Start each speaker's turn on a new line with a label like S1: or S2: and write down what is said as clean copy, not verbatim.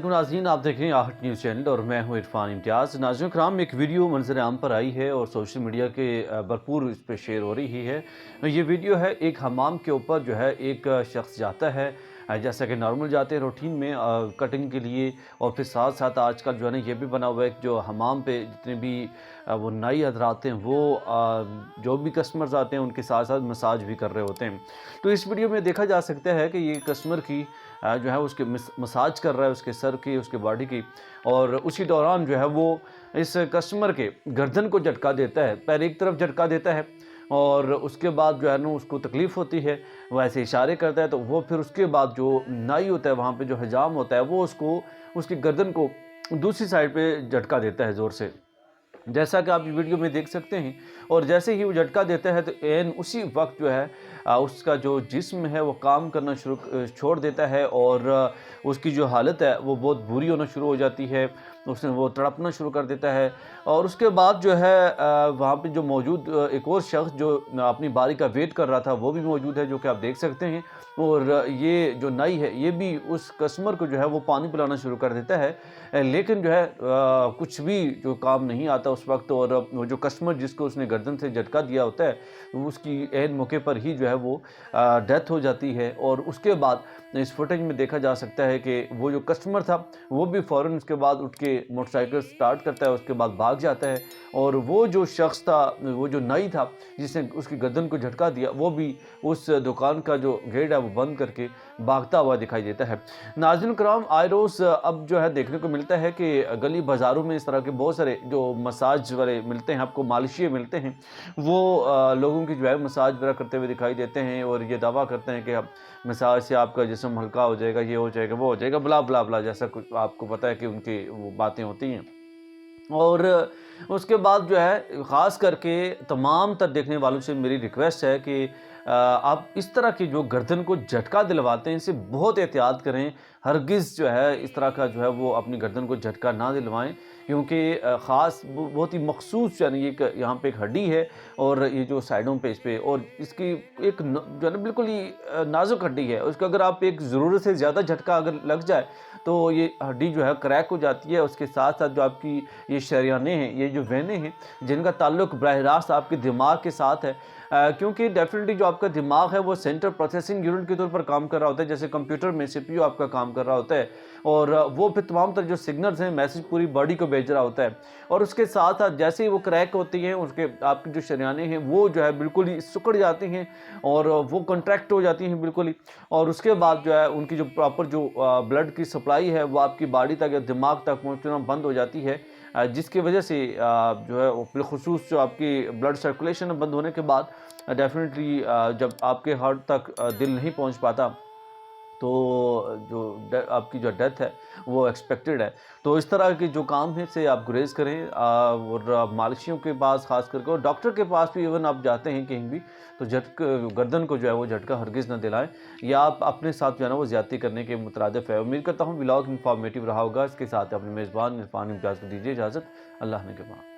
S1: वालेकुम नाज़रीन, आप देख रहे हैं आहट न्यूज़ चैनल और मैं हूं इरफान इम्तियाज़। नाज़रीन कराम, एक वीडियो मंजर आम पर आई है और सोशल मीडिया के भरपूर इस पर शेयर हो रही है। ये वीडियो है एक हमाम के ऊपर जो है एक शख्स जाता है, जैसा कि नॉर्मल जाते हैं रूटीन में कटिंग के लिए। और फिर साथ साथ आजकल जो है ना ये भी बना हुआ है कि जो हमाम पे जितने भी वो नाई हजरात हैं वो जो भी कस्टमर्स आते हैं उनके साथ साथ मसाज भी कर रहे होते हैं। तो इस वीडियो में देखा जा सकता है कि ये कस्टमर की जो है उसके मसाज कर रहा है, उसके सर की, उसके बॉडी की। और उसी दौरान जो है वो इस कस्टमर के गर्दन को झटका देता है, पहले एक तरफ झटका देता है और उसके बाद जो है ना उसको तकलीफ़ होती है, वो ऐसे इशारे करता है। तो वो फिर उसके बाद जो नाई होता है वहाँ पे जो हिजाम होता है वो उसको उसकी गर्दन को दूसरी साइड पे झटका देता है ज़ोर से, जैसा कि आप वीडियो में देख सकते हैं। और जैसे ही वो झटका देता है तो एन उसी वक्त जो है उसका जो जिस्म है वो काम करना छोड़ देता है और उसकी जो हालत है वो बहुत बुरी होना शुरू हो जाती है। उसने वो तड़पना शुरू कर देता है। और उसके बाद जो है वहाँ पे जो मौजूद एक और शख्स जो अपनी बारी का वेट कर रहा था वो भी मौजूद है, जो कि आप देख सकते हैं। और ये जो नाई है ये भी उस कस्टमर को जो है वो पानी पिलाना शुरू कर देता है, लेकिन जो है कुछ भी जो काम नहीं आता उस वक्त। और वो जो कस्टमर जिसको उसने गर्दन से झटका दिया होता है उसकी ऐन मौके पर ही जो है वो डेथ हो जाती है। और उसके बाद इस फुटेज में देखा जा सकता है कि वो जो कस्टमर था वो भी फ़ौरन उसके बाद उठ के मोटरसाइकिल स्टार्ट करता है, उसके बाद भाग जाता है। और वो जो शख्स था, वो जो नाई था जिसने उसकी गर्दन को झटका दिया, वो भी उस दुकान का जो गेट है वो बंद करके भागता हुआ दिखाई देता है। नाज़रीन कराम, आए रोज़ अब जो है देखने को मिलता है कि गली बाज़ारों में इस तरह के बहुत सारे जो मसाज वाले मिलते हैं, आपको मालिशिये मिलते हैं, वो लोगों की जो है मसाज वगैरह करते हुए दिखाई देते हैं और ये दावा करते हैं कि अब मसाज से आपका जिस्म हल्का हो जाएगा, ये हो जाएगा, वो हो जाएगा, ब्ला ब्ला ब्ला, जैसा कुछ आपको पता है कि उनकी वो बातें होती हैं। और उसके बाद जो है ख़ास करके तमाम तर देखने वालों से मेरी रिक्वेस्ट है कि आप इस तरह की जो गर्दन को झटका दिलवाते हैं इनसे बहुत एहतियात करें। हरगिज़ जो है इस तरह का जो है वो अपनी गर्दन को झटका ना दिलवाएं, क्योंकि ख़ास बहुत ही मखसूस यानी एक यहाँ पे एक हड्डी है और ये जो साइडों पे इस पे और इसकी एक जो है ना बिल्कुल ही नाजुक हड्डी है, उसको अगर आप एक ज़रूरत से ज़्यादा झटका अगर लग जाए तो ये हड्डी जो है क्रैक हो जाती है। उसके साथ साथ जो आपकी ये शरियानें हैं, ये जो वेनें हैं, जिनका ताल्लुक बराह रास्त आपके दिमाग के साथ है, क्योंकि डेफिनेटली जो आपका दिमाग है वो सेंट्रल प्रोसेसिंग यूनिट के तौर पर काम कर रहा होता है, जैसे कंप्यूटर में सीपीयू आपका काम कर रहा होता है। और वो फिर तमाम तरह जो सिग्नल्स हैं मैसेज पूरी बॉडी को भेज रहा होता है। और उसके साथ साथ जैसे ही वो क्रैक होती हैं उसके आपकी जो शरियानें हैं वो जो है बिल्कुल ही सिकुड़ जाती हैं और वो कंट्रैक्ट हो जाती हैं बिल्कुल ही। और उसके बाद जो है उनकी जो प्रॉपर जो ब्लड की सप्लाई है वो आपकी बॉडी तक या दिमाग तक पहुँचना बंद हो जाती है, जिसकी वजह से जो है बिलखुसूस जो आपकी ब्लड सर्कुलेशन बंद होने के बाद डेफिनेटली जब आपके हार्ट तक दिल नहीं पहुंच पाता तो जो आपकी जो डेथ है वो एक्सपेक्टेड है। तो इस तरह के जो काम है से आप गुरेज करें और मालिशियों के पास ख़ास करके और डॉक्टर के पास भी इवन आप जाते हैं कहीं भी तो गर्दन को जो है वो झटका हरगिज़ ना दिलाएं, या आप अपने साथ जो है ना वो ज़्यादती करने के मुतरादिफ है। उम्मीद करता हूँ व्लॉग इन्फॉर्मेटिव रहा होगा। इसके साथ अपने मेज़बान इरफान इम्तियाज़ को दीजिए इजाज़त। अल्लाह ने के बाद।